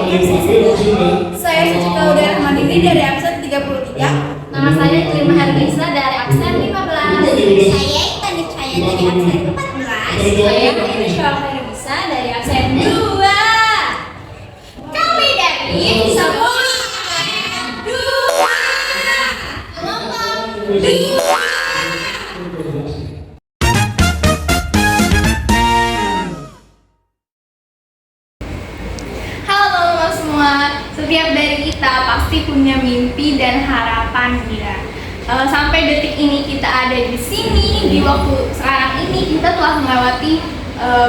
Saya Sucika Udaya Rahmadini dari absen 33. Nama saya Terima Herlisa dari absen 15. Saya Tani Cahaya dari absen 14. Saya Ini Herlisa dari absen 2. Kami dari 2. Setiap dari kita pasti punya mimpi dan harapan ya. Sampai detik ini kita ada di sini, di waktu sekarang ini kita telah melewati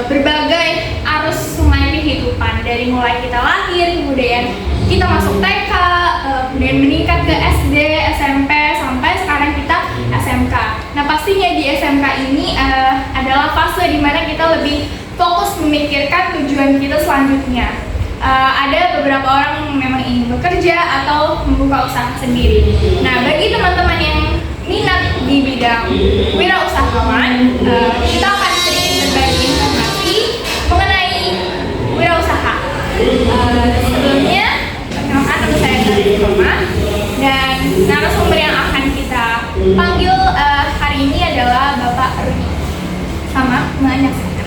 berbagai arus sungai kehidupan, dari mulai kita lahir, kemudian kita masuk TK, kemudian meningkat ke SD, SMP, sampai sekarang kita SMK. Nah pastinya di SMK ini adalah fase dimana kita lebih fokus memikirkan tujuan kita selanjutnya. Ada beberapa orang yang memang ingin bekerja atau membuka usaha sendiri. Nah, bagi teman-teman yang minat di bidang wirausahawan, kita akan sedikit berbagi informasi mengenai wirausaha. Sebelumnya, perkenalkan nama saya Roma, dan narasumber yang akan kita panggil hari ini adalah Bapak Rudi. Sama, menyaksikan.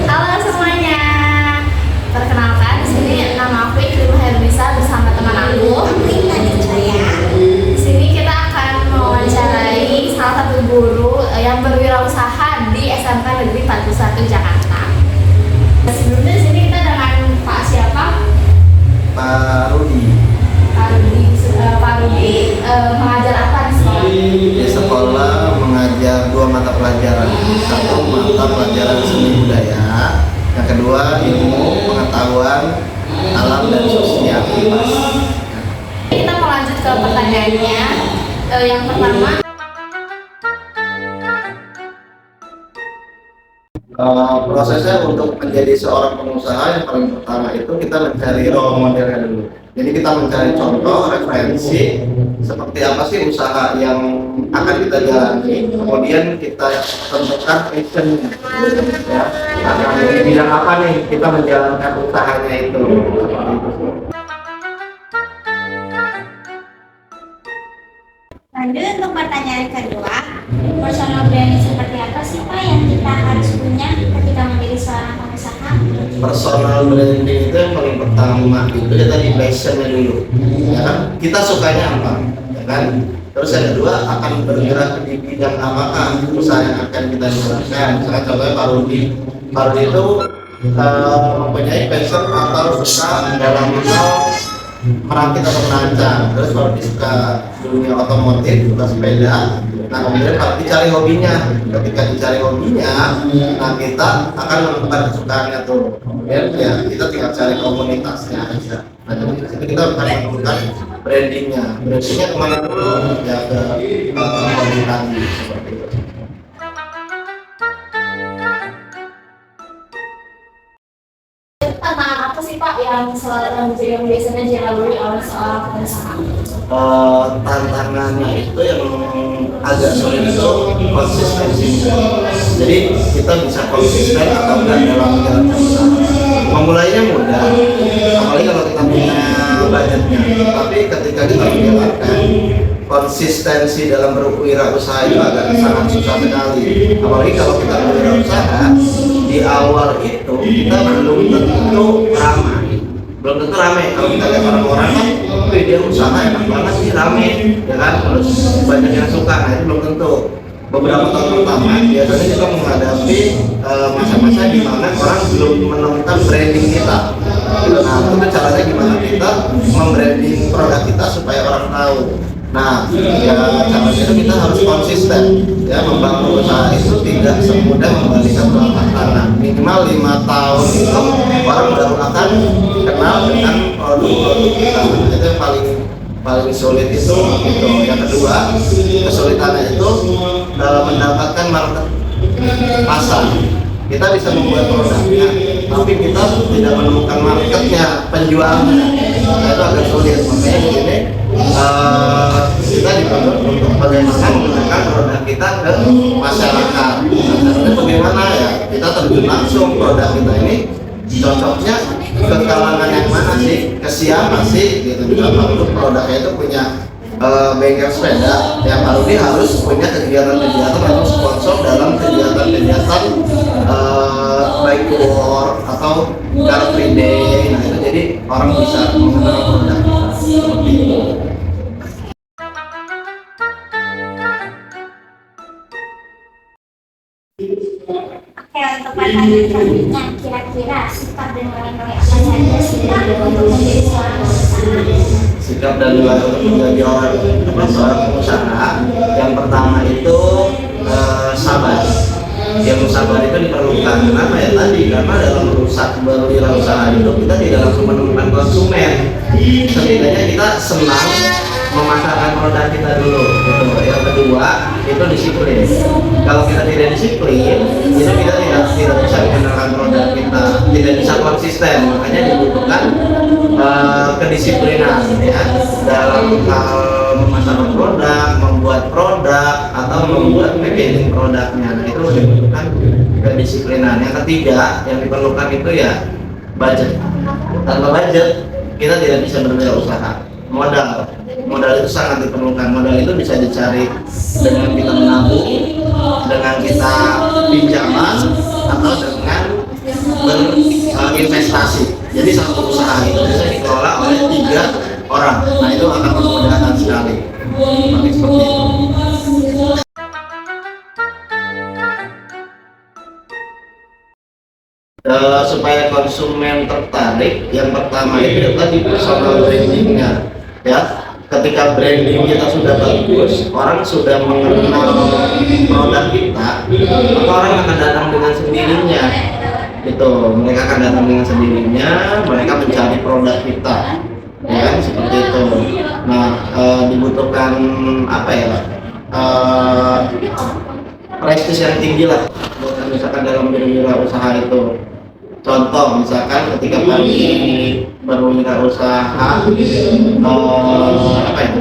Halo semuanya. Perkenalkan, di sini nama aku Terima Herlisa bersama teman aku Tani Cahaya. Di sini kita akan mewawancarai salah satu guru yang berwirausaha di SMK Negeri 41 Jakarta. Sebelumnya di sini kita dengan Pak siapa? Pak Rudi. Pak Rudi mengajar apa di sekolah? Di sekolah mengajar 2 mata pelajaran. Satu mata pelajaran seni budaya, yang kedua ilmu pengetahuan alam dan sosial. Kita mau lanjut ke pertanyaannya. Yang pertama, prosesnya untuk menjadi seorang pengusaha yang paling pertama itu kita mencari role modelnya dulu. Jadi kita mencari contoh, referensi seperti apa sih usaha yang akan kita jalani. Kemudian kita tentukan passionnya, ya. Akan di bidang apa nih kita menjalankan usahanya itu. Seperti itu. lanjut untuk pertanyaan kedua, personal branding seperti apa sih Pak yang kita harus punya ketika menjadi seorang pengusaha? Personal branding itu yang paling pertama itu kita di passionnya dulu, ya kan? Kita sukanya apa, ya kan? Terus yang kedua akan bergerak di bidang apakah usaha yang akan kita jalankan. Misalnya contohnya Pak Rudi itu mempunyai passion atau suka dalam hal merakit atau merancang. Terus kalau suka dunia otomotif, suka sepeda, nah kemudian kalau dicari hobinya, ketika dicari hobinya, nah kita akan menemukan kesukaannya tuh. Kemudian ya kita tinggal cari komunitasnya aja. Nah jadi kita akan menemukan brandingnya kemana dulu, ya ke komunitas seperti itu. Tantangan apa sih Pak yang biasanya dilalui oleh seorang pengusaha? Tantangannya itu yang agak sulit itu konsistensi. Jadi kita bisa konsisten atau enggak dalam menjalankan usaha. Memulainya mudah, apalagi kalau kita punya budgetnya. Tapi ketika kita menjalankan, konsistensi dalam berwirausaha itu agak sangat susah sekali. Apalagi kalau kita berwirausaha di awal itu kita belum tentu ramai. Kalau kita lihat orang-orang kan, dia usaha enak banget sih, rame, ya kan, terus banyak yang suka. Nah itu belum tentu. Beberapa tahun pertama biasanya kita menghadapi masa-masa di mana orang belum menemukan branding kita. Nah itu caranya gimana kita membranding produk kita supaya orang tahu. Nah, ya caranya itu kita harus konsisten, ya membangun usaha itu tidak semudah membalikan telapak tangan. Minimal 5 tahun itu orang baru akan kenal dengan produk-produk kita. Itu yang paling sulit itu gitu. Yang kedua, kesulitannya itu mendapatkan market pasar. Kita bisa membuat produknya, tapi kita tidak menemukan marketnya, penjualnya. Nah, itu agak sulit. Makanya ini kita dituntut untuk bagaimana menggunakan produk kita ke masyarakat. Nah, bagaimana ya kita terjun langsung produk kita ini cocoknya ke kalangan yang mana sih, ke siapa sih gitu. Kalau produknya itu punya bengkel sepeda, ya Pak Rudi harus punya kegiatan-kegiatan atau sponsor dalam kegiatan-kegiatan baik tour atau car free day. Nah itu jadi orang bisa mengenal produk kita seperti itu. Oke, untuk pertanyaan selanjutnya, kira-kira sikap dan nilai-nilai apa saja sih untuk menjadi seorang pengusaha? Sikap dan nilai untuk menjadi seorang pengusaha, yang pertama itu sabar. Yang sabar itu diperlukan. Kenapa ya tadi? Karena dalam berwirausaha itu kita tidak langsung menemukan konsumen. Setidaknya kita senang memasarkan produk kita dulu. Gitu. Yang kedua itu disiplin. Kalau kita tidak disiplin, itu kita tidak bisa mengenalkan produk kita, tidak bisa konsisten. Makanya dibutuhkan kedisiplinan ya dalam hal memasarkan produk, membuat produk atau membuat packaging produknya. Nah itu dibutuhkan kedisiplinan. Yang ketiga yang diperlukan itu ya budget. Tanpa budget kita tidak bisa berwirausaha. Modal itu sangat diperlukan. Modal itu bisa dicari dengan kita menabung, dengan kita pinjaman, atau dengan berinvestasi. Jadi satu usaha itu bisa dikelola oleh 3 orang. Nah itu akan memudahkan sekali. Seperti itu. Supaya konsumen tertarik, yang pertama itu tadi personal brandingnya ya. Ketika branding kita sudah bagus, orang sudah mengenal produk kita, maka orang akan datang dengan sendirinya gitu. Mereka akan datang dengan sendirinya, mereka mencari produk kita ya kan, seperti itu. Nah dibutuhkan apa ya, prestis yang tinggi lah misalkan dalam berwirausaha itu. Contoh misalkan ketika berwirausaha apa ya,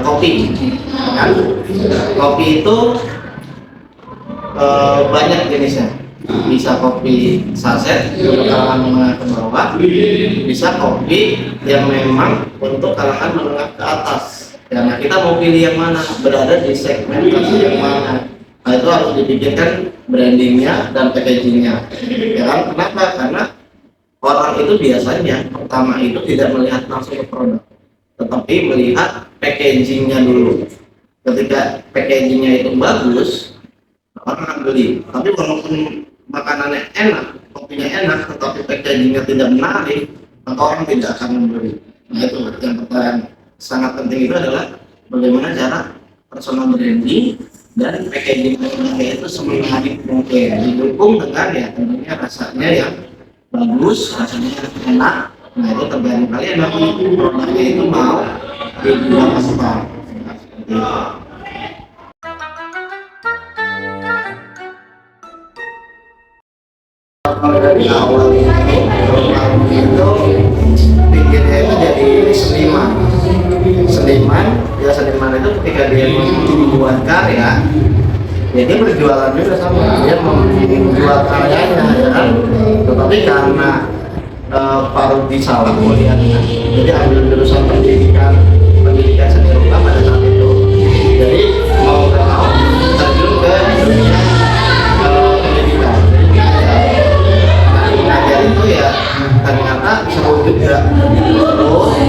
kopi kan, kopi itu banyak jenisnya. Bisa kopi saset untuk kalangan menengah ke bawah, bisa kopi yang memang untuk kalangan menengah ke atas. Karena kita mau pilih yang mana, berada di segmentasi yang mana. Nah itu harus dipikirkan brandingnya dan packagingnya ya kan. Kenapa? Karena orang itu biasanya pertama itu tidak melihat langsung ke produk, tetapi melihat packagingnya dulu. Ketika packagingnya itu bagus, orang akan beli. Tapi walaupun makanannya enak, kopinya enak, tetapi packagingnya tidak menarik, maka orang tidak akan membeli. Nah itu yang pertanyaan sangat penting itu adalah bagaimana cara personal branding dan packaging itu semenarik mungkin, didukung dengan ya tentunya rasanya yang bagus, rasanya enak. Nah itu tergantung kalian nanti produknya itu mau dijual apa. Dari awal itu pikirnya itu jadi seniman ya. Seniman itu ketika dia membuat karya ya dia berjualan juga sama, dia menjual karyanya ya kan. Tetapi karena Pak Rudi salah melihatnya, jadi ambil jurusan pendidikan seni rupa pada saat itu. Jadi mau nggak mau terjun ke dunia pendidikan. Jadi itu ya ternyata seru juga.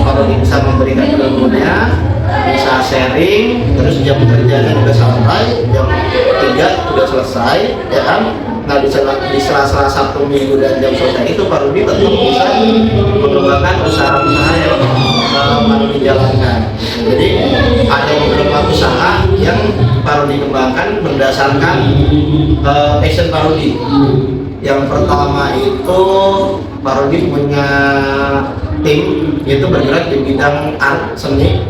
Kalau bisa memberikan ilmunya, bisa sharing, terus jam kerjanya juga santai, jam 3 udah selesai ya kan. Nah di sela-sela Sabtu Minggu dan jam selesai itu Pak Rudi tetap bisa mengembangkan usaha-usaha yang Pak Rudi jalankan. Jadi ada beberapa usaha yang Pak Rudi kembangkan berdasarkan passion Pak Rudi. Yang pertama itu Pak Rudi punya tim itu bergerak di bidang art seni.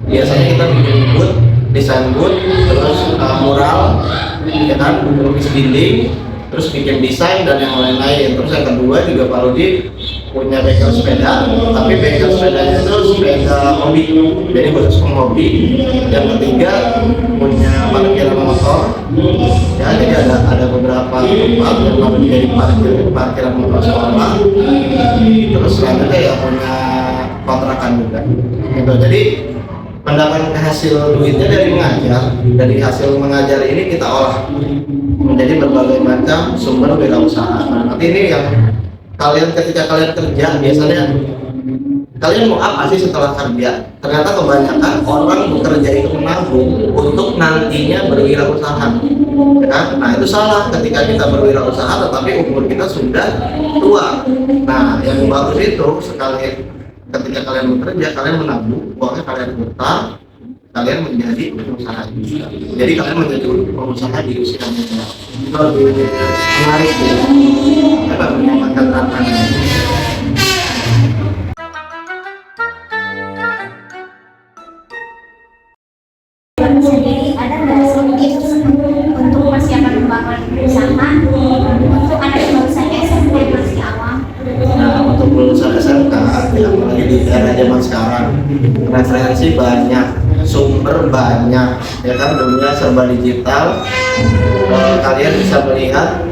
Biasanya kita bikin booth, desain booth, terus mural, ya kan, lukis dinding, terus bikin desain dan yang lain-lain. Terus yang kedua juga Pak Rudi punya bengkel sepeda, tapi bengkel sepedanya itu sepeda hobi, jadi khusus penghobi. Yang ketiga punya parkiran motor, ya jadi ada beberapa tempat yang menjadi parkiran motor sekolah. Terus selanjutnya ya punya kontrakan juga. Gitu. Jadi pendapatan hasil duitnya dari hasil mengajar ini kita olah menjadi berbagai macam sumber wirausaha. Nah, nanti ini yang ketika kalian kerja biasanya kalian mau apa sih setelah kerja? Ternyata kebanyakan orang bekerja itu menabung untuk nantinya berwirausaha, ya kan? Nah itu salah ketika kita berwirausaha tetapi umur kita sudah tua. Nah yang bagus itu sekali ketika kalian bekerja kalian menabung, uangnya kalian putar, kalian menjadi pengusaha juga. Jadi kalian menjadi pengusaha di usia muda. Itu lebih menarik ya. Apa mendapatkan tantangan. Sendiri ada nggak tips untuk persiapan membangun usaha untuk anak yang lulusan SMP masih awam? Nah untuk lulusan SMK yang lagi di era zaman sekarang, referensi banyak, sumber banyak, ya kan, dunia serba digital. Kalian bisa melihat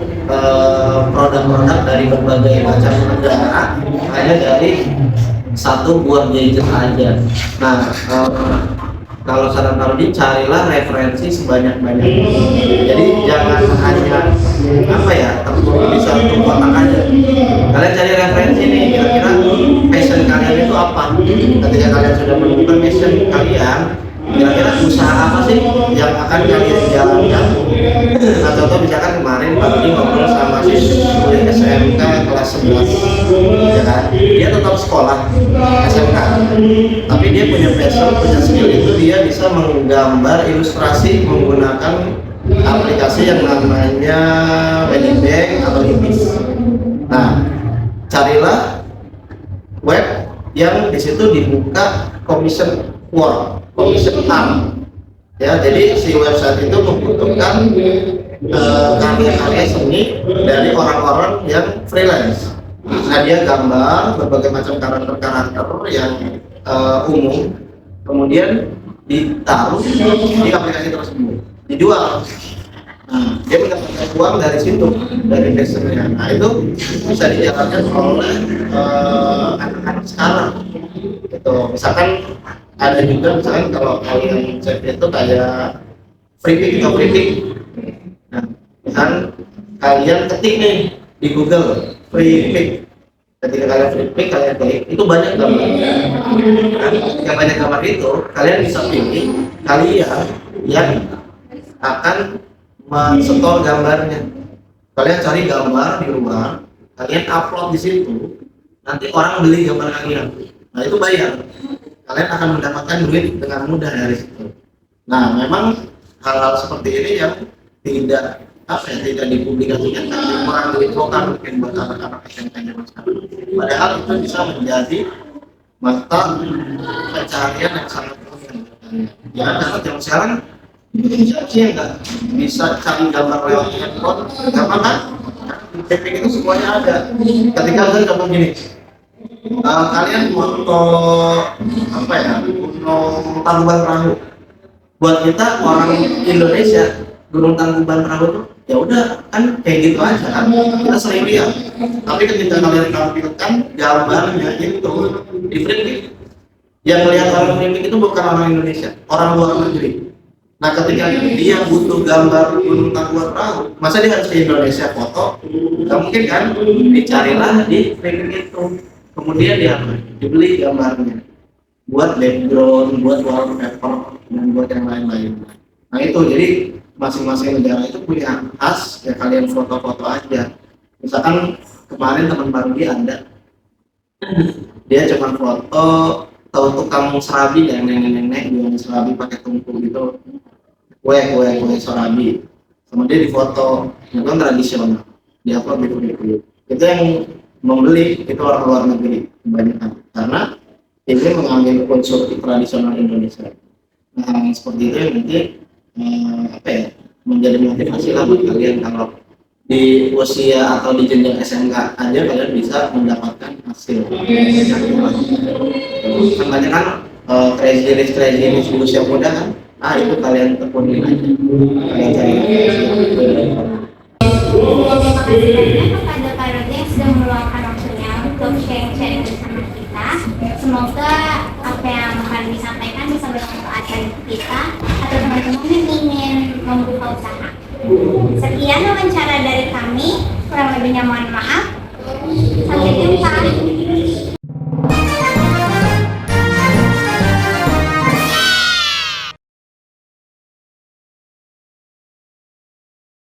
produk-produk dari berbagai macam negara hanya dari satu buah gadget aja. Nah kalau saran Narudi, carilah referensi sebanyak-banyaknya. Jadi jangan hanya tertutup di satu kotak aja. Kalian cari referensi nih, kira-kira passion kalian itu apa? Ketika kalian sudah menemukan passion kalian, kira-kira usaha apa sih yang akan kalian jalankan? Nah contoh misalkan kemarin Pak Rudi ngobrol sama siswa SMK kelas 11, ya kan? Dia tetap sekolah SMK, tapi dia punya passion, punya skill itu dia bisa menggambar ilustrasi menggunakan aplikasi yang namanya Wedding Bank atau Ibis. Nah, carilah web yang di situ dibuka commission work, commission arm. Ya, jadi si website itu membutuhkan karya-karya seni dari orang-orang yang freelance. Nah, dia gambar berbagai macam karakter-karakter yang umum, kemudian ditaruh di aplikasi tersebut, dijual. Nah, dia mendapatkan uang dari situ, dari desainnya. Nah, itu bisa dijalankan oleh anak-anak sekarang. Gitu. Misalkan ada juga, misalkan kalau kalian cek itu kayak free pick. Nah, misal kalian ketik nih di Google free pick. Ketika kalian free pick, kalian klik, itu banyak gambar. Nah, ketika banyak gambar itu, kalian bisa pilih kalian yang akan men-store gambarnya. Kalian cari gambar di luar, kalian upload di situ, nanti orang beli gambar kalian. Nah itu bayar. Kalian akan mendapatkan duit dengan mudah dari situ. Nah memang hal-hal seperti ini yang tidak dipublikasikan, tapi kurang diinfokan mungkin buat anak-anak SMK zaman sekarang. Padahal itu bisa menjadi mata pencaharian yang sangat penting. Ya karena zaman sekarang siapa sih yang nggak bisa cari gambar lewat handphone? Gampang kan? Di Peping itu semuanya ada. Ketika kalian contoh gini, kalian foto Gunung Tangkuban Perahu. Buat kita orang Indonesia, Gunung Tangkuban Perahu itu ya udah kan kayak gitu aja kan, kita sering lihat. Tapi ketika kalian tampilkan gambarnya itu di printing, yang melihat orang printing itu bukan orang Indonesia, orang luar negeri. Nah ketika dia butuh gambar Gunung Tangkuban Perahu, masa dia harus ke Indonesia foto? Nggak mungkin kan? Dicarilah di printing itu, kemudian dia dibeli gambarnya, buat background, buat wallpaper, dan buat yang lain-lain. Nah itu jadi masing-masing negara itu punya khas, ya kalian foto-foto aja. Misalkan kemarin teman baru dia ada, dia cuma foto tahu tukang serabi yang nenek-nenek jualan serabi pakai tungku gitu, kue serabi, sama dia difoto, itu kan tradisional, diupload di YouTube. Itu yang membeli itu orang luar negeri kebanyakan, karena ini mengambil unsur tradisional Indonesia. Nah seperti itu yang nanti menjadi motivasi lah buat kalian kalau di usia atau di jenjang SMK aja kalian bisa mendapatkan hasil. Makanya kan crazy rich di usia muda kan, itu kalian tekunin aja, kalian cari. Terima kasih banyak kepada Kak Rodi yang sudah meluangkan waktunya untuk sharing-sharing bersama kita. Semoga apa yang akan disampaikan bisa bermanfaat bagi kita atau teman-teman yang ingin membuka usaha. Sekian wawancara dari kami, kurang lebihnya mohon maaf.